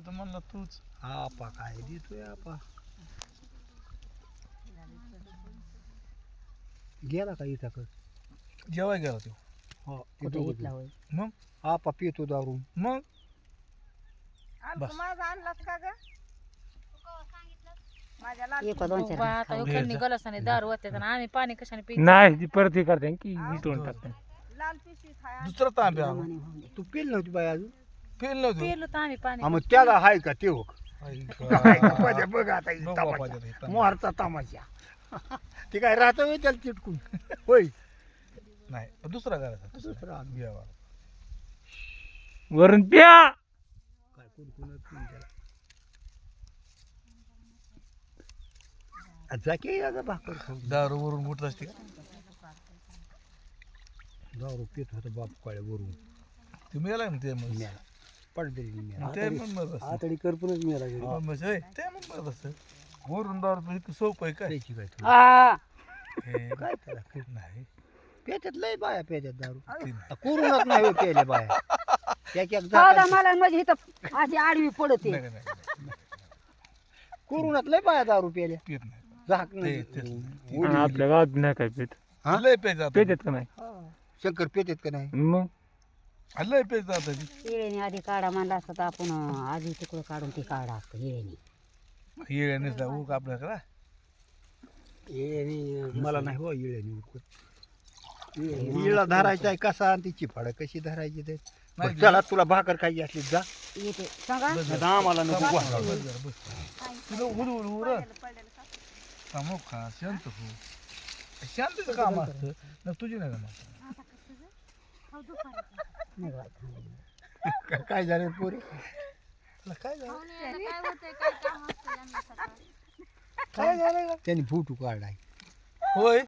तर म्हणला तूच. आपा काय देतोय आपा गेला का इथं जेवाय गेला तो. कुठे घेतला होय मग आपा पितो दारू मग बस. माझा आणलास का ग माझ्या लाल एक दोन चार आता एवढ्यांनी गलासाने दारू होत्यात आणि आम्ही पाणी कशाने पितो. नाही ती परत हे करते की विसरून टाकते. लाल पिशवी खाया दुसरा तांब्या आणू. प्रमाणे होऊन दे. तू पिल नव्हती बाई अजून पेल नव्हतं. पिलो तर आम्ही पाणी हा मग त्याला हाय का ते हो बघ बघ आता इथं तमाशा. मोहरचा तमाशा ते काय राहतं होय त्याला चिटकून होय नाही पण दुसरा करायचा. दुसरा आणू. घ्यावा. वरून प्या काय कुणकुणत नाही त्याला जा की याचा भाकर खाऊन दारू वरून उठत असते का? दारू पित होता बाप काळे वरून तुम्ही गेला ना ते मग. मेला पडदरी मेला ते पण म्हणत असतं. आतडी करपूनच मेला मग म्हणजे, होय, ते पण म्हणत असतं. वरून दारू तर इतकं सोपं आहे काय? त्याची काय थोडी. आ, हे काय त्याला नाही पेत्यात लय बाया पेत्यात दारू ती नाही. करूनच नाही हो पेले बाया एक एक साधा मला म्हणजे इथं अशी आडवी पडते नाही, नाही. करूनच लय बाया दारू पेल्या पित नाही. झाक ते- तेच नाही. नाही आणि आपल्या गावात नाही काय पेत हा? लय पेज जातं. पेतात का नाही शंकर पेतेत का नाही मग लय पेज जातं ती. येळेने आधी काढा म्हणला असता तर आपण आधी तिकडं काढून ते काढा असतं येळेने येड्या नसला ऊक आपल्याकडे. मला नाही हो इळ्याने उरकत इळा धरायचा आहे कसा आणि ती चिपाड कशी धरायची ते नाही, बरं, चला तुला भाकर खायची असली जा येते सांगा नाहीतर आम्हाला नको बस, वाढवा. बस, बस, बस. तुला उडू उडू उड थांबव खा शांत हो. शांतीचं काम असतं ना तुझी नाही जमत. नाही बाई. काय झालं पोरी तुला काय झालं? काय झालं त्यांनी फुटू काढलाय होय